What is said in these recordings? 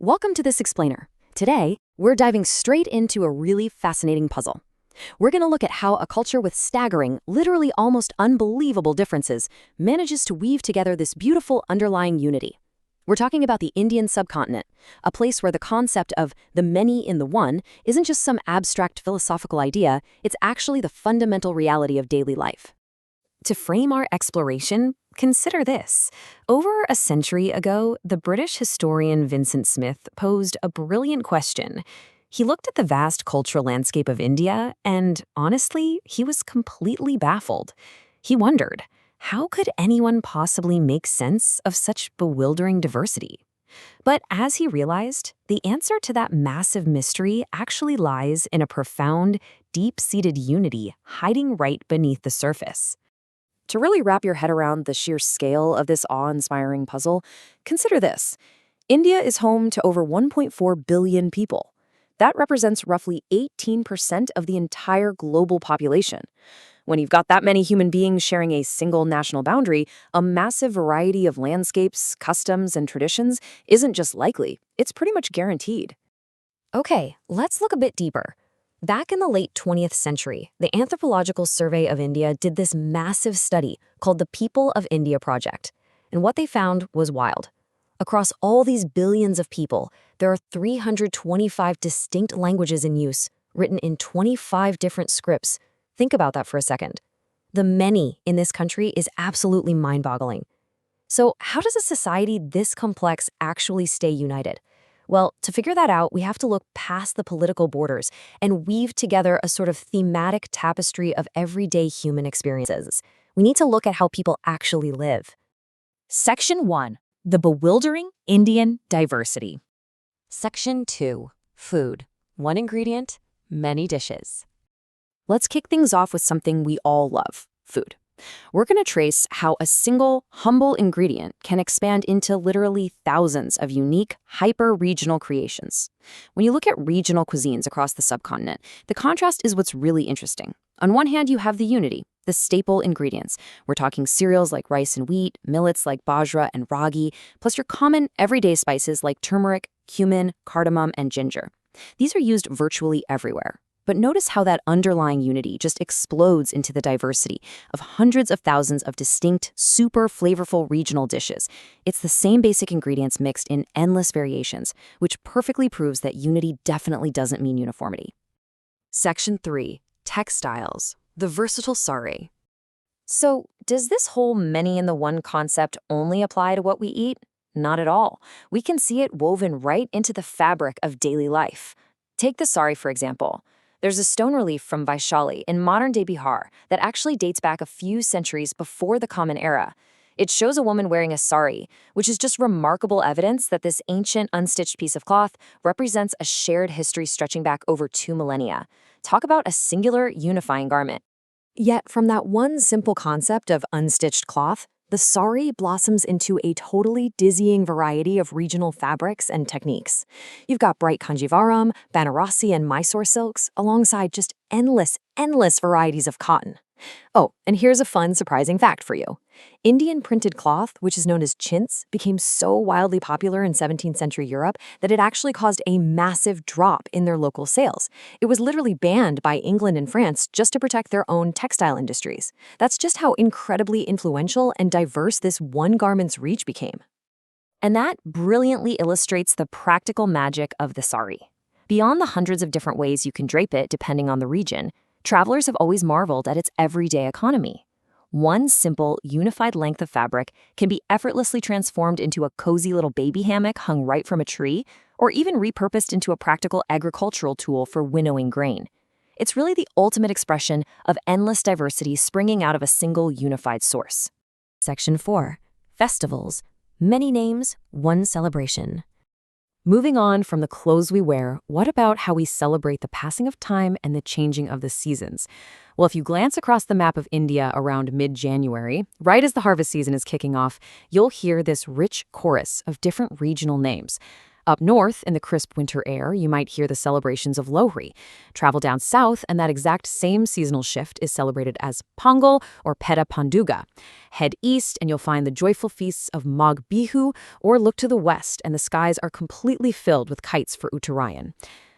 Welcome to This Explainer. Today, we're diving straight into a really fascinating puzzle. We're going to look at how a culture with staggering, literally almost unbelievable differences manages to weave together this beautiful underlying unity. We're talking about the Indian subcontinent, a place where the concept of the many in the one isn't just some abstract philosophical idea, it's actually the fundamental reality of daily life. To frame our exploration, consider this. Over a century ago, the British historian Vincent Smith posed a brilliant question. He looked at the vast cultural landscape of India, and honestly, he was completely baffled. He wondered, how could anyone possibly make sense of such bewildering diversity? But as he realized, the answer to that massive mystery actually lies in a profound, deep-seated unity hiding right beneath the surface. To really wrap your head around the sheer scale of this awe-inspiring puzzle, consider this. India is home to over 1.4 billion people. That represents roughly 18% of the entire global population. When you've got that many human beings sharing a single national boundary, a massive variety of landscapes, customs, and traditions isn't just likely, it's pretty much guaranteed. Okay, let's look a bit deeper. Back in the late 20th century, the Anthropological Survey of India did this massive study called the People of India Project. And what they found was wild. Across all these billions of people, there are 325 distinct languages in use, written in 25 different scripts. Think about that for a second. The many in this country is absolutely mind-boggling. So how does a society this complex actually stay united? Well, to figure that out, we have to look past the political borders and weave together a sort of thematic tapestry of everyday human experiences. We need to look at how people actually live. Section 1. The bewildering Indian diversity. Section 2. Food. One ingredient, many dishes. Let's kick things off with something we all love, food. We're going to trace how a single, humble ingredient can expand into literally thousands of unique, hyper-regional creations. When you look at regional cuisines across the subcontinent, the contrast is what's really interesting. On one hand, you have the unity, the staple ingredients. We're talking cereals like rice and wheat, millets like bajra and ragi, plus your common, everyday spices like turmeric, cumin, cardamom, and ginger. These are used virtually everywhere. But notice how that underlying unity just explodes into the diversity of hundreds of thousands of distinct, super flavorful regional dishes. It's the same basic ingredients mixed in endless variations, which perfectly proves that unity definitely doesn't mean uniformity. Section 3. Textiles. The versatile sari. So, does this whole many-in-the-one concept only apply to what we eat? Not at all. We can see it woven right into the fabric of daily life. Take the sari, for example. There's a stone relief from Vaishali in modern-day Bihar that actually dates back a few centuries before the Common Era. It shows a woman wearing a sari, which is just remarkable evidence that this ancient, unstitched piece of cloth represents a shared history stretching back over 2 millennia. Talk about a singular, unifying garment. Yet, from that one simple concept of unstitched cloth, the sari blossoms into a totally dizzying variety of regional fabrics and techniques. You've got bright Kanjivaram, Banarasi, and Mysore silks, alongside just endless varieties of cotton. Oh, and here's a fun, surprising fact for you. Indian printed cloth, which is known as chintz, became so wildly popular in 17th century Europe that it actually caused a massive drop in their local sales. It was literally banned by England and France just to protect their own textile industries. That's just how incredibly influential and diverse this one garment's reach became. And that brilliantly illustrates the practical magic of the sari. Beyond the hundreds of different ways you can drape it depending on the region, travelers have always marveled at its everyday economy. One simple, unified length of fabric can be effortlessly transformed into a cozy little baby hammock hung right from a tree, or even repurposed into a practical agricultural tool for winnowing grain. It's really the ultimate expression of endless diversity springing out of a single unified source. Section 4. Festivals. Many names, one celebration. Moving on from the clothes we wear, what about how we celebrate the passing of time and the changing of the seasons? Well, if you glance across the map of India around mid-January, right as the harvest season is kicking off, you'll hear this rich chorus of different regional names. Up north, in the crisp winter air, you might hear the celebrations of Lohri. Travel down south, and that exact same seasonal shift is celebrated as Pongal or Peta Panduga. Head east, and you'll find the joyful feasts of Mag Bihu, or look to the west, and the skies are completely filled with kites for Uttarayan.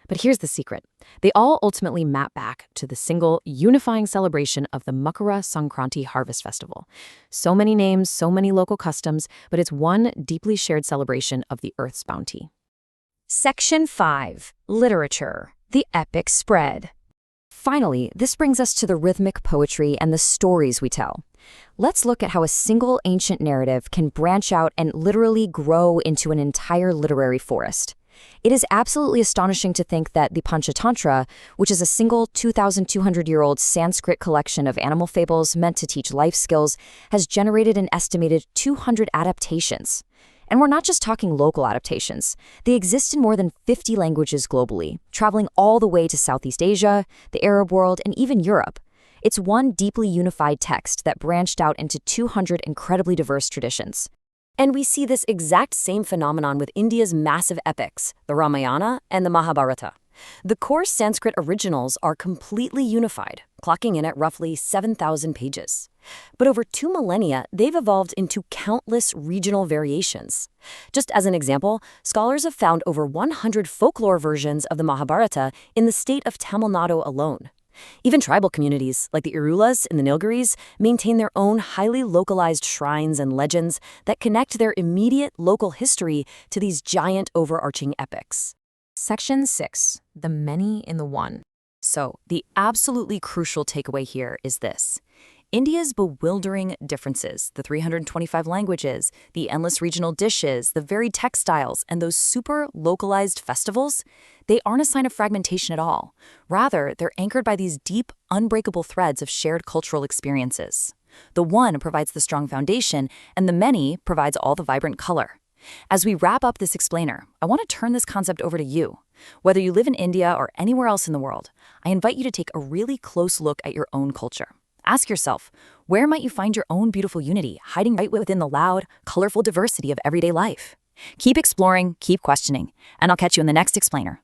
But here's the secret. They all ultimately map back to the single, unifying celebration of the Makara Sankranti Harvest Festival. So many names, so many local customs, but it's one deeply shared celebration of the Earth's bounty. Section 5. Literature. The epic spread. Finally, this brings us to the rhythmic poetry and the stories we tell. Let's look at how a single ancient narrative can branch out and literally grow into an entire literary forest. It is absolutely astonishing to think that the Panchatantra, which is a single 2,200-year-old Sanskrit collection of animal fables meant to teach life skills, has generated an estimated 200 adaptations. And we're not just talking local adaptations. They exist in more than 50 languages globally, traveling all the way to Southeast Asia, the Arab world, and even Europe. It's one deeply unified text that branched out into 200 incredibly diverse traditions. And we see this exact same phenomenon with India's massive epics, the Ramayana and the Mahabharata. The core Sanskrit originals are completely unified, clocking in at roughly 7,000 pages. But over 2 millennia, they've evolved into countless regional variations. Just as an example, scholars have found over 100 folklore versions of the Mahabharata in the state of Tamil Nadu alone. Even tribal communities, like the Irulas in the Nilgiris, maintain their own highly localized shrines and legends that connect their immediate local history to these giant overarching epics. Section 6. The many in the one. So, the absolutely crucial takeaway here is this. India's bewildering differences, the 325 languages, the endless regional dishes, the varied textiles, and those super localized festivals, they aren't a sign of fragmentation at all. Rather, they're anchored by these deep, unbreakable threads of shared cultural experiences. The one provides the strong foundation, and the many provides all the vibrant color. As we wrap up this explainer, I want to turn this concept over to you. Whether you live in India or anywhere else in the world, I invite you to take a really close look at your own culture. Ask yourself, where might you find your own beautiful unity hiding right within the loud, colorful diversity of everyday life? Keep exploring, keep questioning, and I'll catch you in the next explainer.